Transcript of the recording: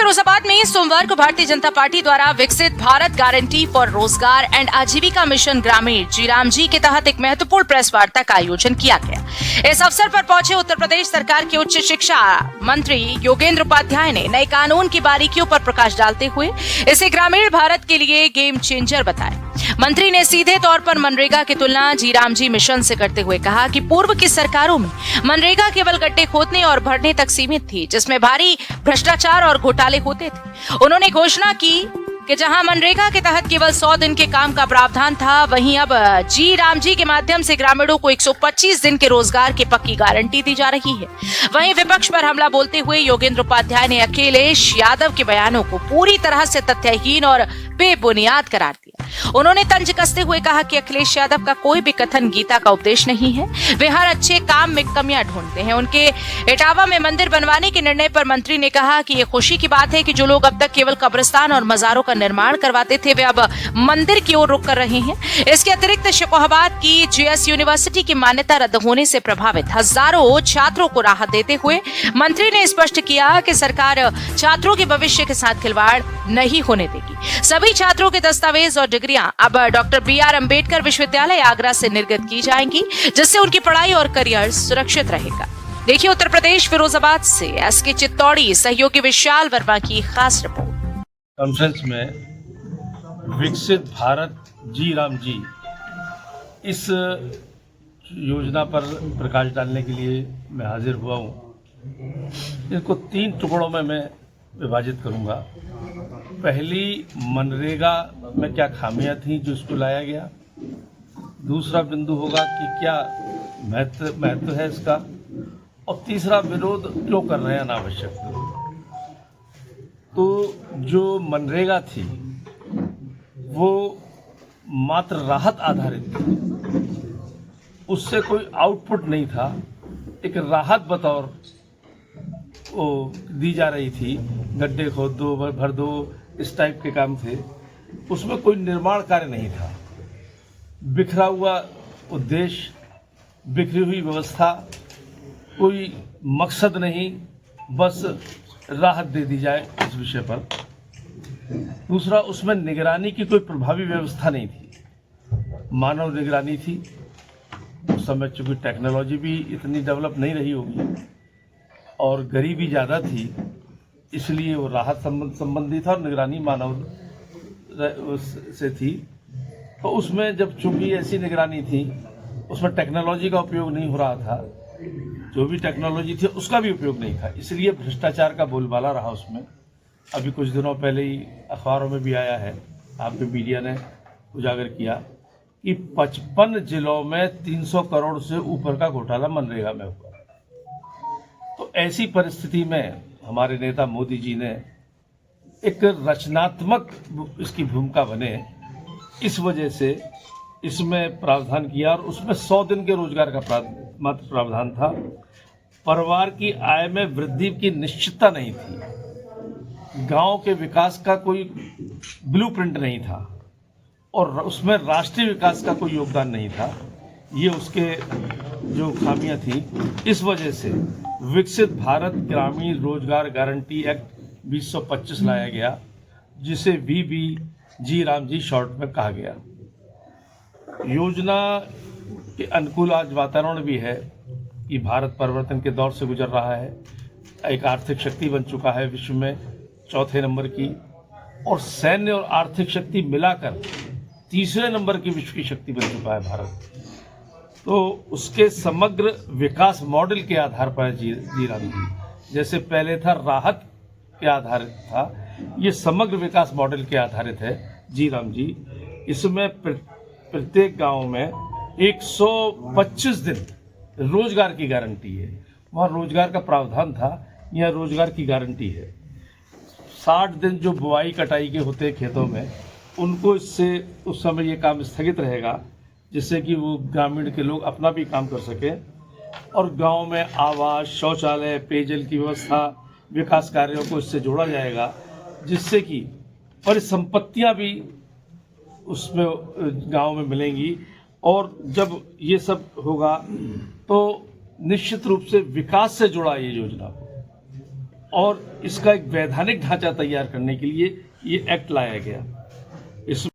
फिरोजाबाद में सोमवार को भारतीय जनता पार्टी द्वारा विकसित भारत गारंटी फॉर रोजगार एंड आजीविका मिशन ग्रामीण जी के तहत एक महत्वपूर्ण प्रेस वार्ता का आयोजन किया गया। इस अवसर पर पहुंचे उत्तर प्रदेश सरकार के उच्च शिक्षा मंत्री योगेंद्र उपाध्याय ने नए कानून की बारीकियों पर प्रकाश डालते हुए इसे ग्रामीण भारत के लिए गेम चेंजर बताया। मंत्री ने सीधे तौर पर मनरेगा की तुलना जी मिशन से करते हुए कहा कि पूर्व की सरकारों में मनरेगा केवल गड्ढे खोदने और भरने तक सीमित थी, जिसमें भारी भ्रष्टाचार और घोटाले होते थे। उन्होंने घोषणा की कि जहां मनरेगा के तहत केवल 100 दिन के काम का प्रावधान था, वहीं अब जी के माध्यम से ग्रामीणों को 125 दिन के रोजगार की पक्की गारंटी दी जा रही है। वहीं विपक्ष पर हमला बोलते हुए योगेंद्र उपाध्याय ने अखिलेश यादव के बयानों को पूरी तरह से तथ्यहीन और बेबुनियाद करार दिया। उन्होंने तंज कसते हुए कहा कि अखिलेश यादव का कोई भी कथन गीता का उपदेश नहीं है। वे हर अच्छे काम में कमियां ढूंढते हैं। उनके इटावा में मंदिर बनवाने के निर्णय पर मंत्री ने कहा कि ये खुशी की बात है कि जो लोग अब तक केवल कब्रिस्तान और मजारों का निर्माण करवाते थे, वे अब मंदिर की ओर रुख कर रहे हैं। इसके अतिरिक्त शिकोहाबाद की जेएस यूनिवर्सिटी की मान्यता रद्द होने से प्रभावित हजारों छात्रों को राहत देते हुए मंत्री ने स्पष्ट किया कि सरकार छात्रों के भविष्य के साथ खिलवाड़ नहीं होने देगी। सभी छात्रों के दस्तावेज और डिग्रियां अब डॉक्टर BR अम्बेडकर विश्वविद्यालय आगरा से निर्गत की जाएंगी, जिससे उनकी पढ़ाई और करियर सुरक्षित रहेगा। देखिए उत्तर प्रदेश फिरोजाबाद से SK चित्तौड़ी सहयोगी विशाल वर्मा की खास रिपोर्ट। कॉन्फ्रेंस में विकसित भारत जी इस योजना पर प्रकाश डालने के लिए मैं हाजिर हुआ हूँ। इसको 3 टुकड़ों में मैं विभाजित करूँगा। पहली, मनरेगा में क्या खामियां थी जो इसको लाया गया। दूसरा बिंदु होगा कि क्या महत्व है इसका, और तीसरा, विरोध क्यों कर रहे हैं अनावश्यक। तो जो मनरेगा थी वो मात्र राहत आधारित थी, उससे कोई आउटपुट नहीं था। एक राहत बतौर वो दी जा रही थी, गड्ढे खोद दो, भर दो, इस टाइप के काम थे। उसमें कोई निर्माण कार्य नहीं था। बिखरा हुआ उद्देश्य, बिखरी हुई व्यवस्था, कोई मकसद नहीं, बस राहत दे दी जाए इस विषय पर। दूसरा, उसमें निगरानी की कोई प्रभावी व्यवस्था नहीं थी, मानव निगरानी थी। उस समय चूंकि टेक्नोलॉजी भी इतनी डेवलप नहीं रही होगी और गरीबी ज़्यादा थी, इसलिए वो राहत संबंधी था और निगरानी मानव से थी। तो उसमें जब चूंकि ऐसी निगरानी थी, उसमें टेक्नोलॉजी का उपयोग नहीं हो रहा था, जो भी टेक्नोलॉजी थी उसका भी उपयोग नहीं था, इसलिए भ्रष्टाचार का बोलबाला रहा उसमें। अभी कुछ दिनों पहले ही अखबारों में भी आया है, आपके मीडिया ने उजागर किया कि 55 जिलों में 300 करोड़ से ऊपर का घोटाला मनरेगा में हुआ। तो ऐसी परिस्थिति में हमारे नेता मोदी जी ने एक रचनात्मक इसकी भूमिका बने, इस वजह से इसमें प्रावधान किया और उसमें 100 दिन के रोजगार का मात्र प्रावधान था। परिवार की आय में वृद्धि की निश्चितता नहीं थी, गांव के विकास का कोई ब्लूप्रिंट नहीं था और उसमें राष्ट्रीय विकास का कोई योगदान नहीं था। ये उसके जो खामियां थी, इस वजह से विकसित भारत ग्रामीण रोजगार गारंटी एक्ट 2025 लाया गया, जिसे VBG शॉर्ट में कहा गया। योजना के अनुकूल आज वातावरण भी है कि भारत परिवर्तन के दौर से गुजर रहा है, एक आर्थिक शक्ति बन चुका है विश्व में 4थे नंबर की, और सैन्य और आर्थिक शक्ति मिलाकर 3रे नंबर की विश्व की शक्ति बन चुका है भारत। तो उसके समग्र विकास मॉडल के आधार पर जी जैसे पहले था राहत के आधारित था, ये समग्र विकास मॉडल के आधारित है जी। इसमें प्रत्येक गांव में 125 दिन रोजगार की गारंटी है। वहाँ रोजगार का प्रावधान था, यहाँ रोजगार की गारंटी है। 60 दिन जो बुआई कटाई के होते हैं खेतों में, उनको इससे उस समय ये काम स्थगित रहेगा, जिससे कि वो ग्रामीण के लोग अपना भी काम कर सकें और गांव में आवास, शौचालय, पेयजल की व्यवस्था, विकास कार्यों को इससे जोड़ा जाएगा, जिससे कि परिसंपत्तियां भी उसमें गांव में मिलेंगी। और जब ये सब होगा तो निश्चित रूप से विकास से जुड़ा ये योजना हो। और इसका एक वैधानिक ढांचा तैयार करने के लिए ये एक्ट लाया गया। इस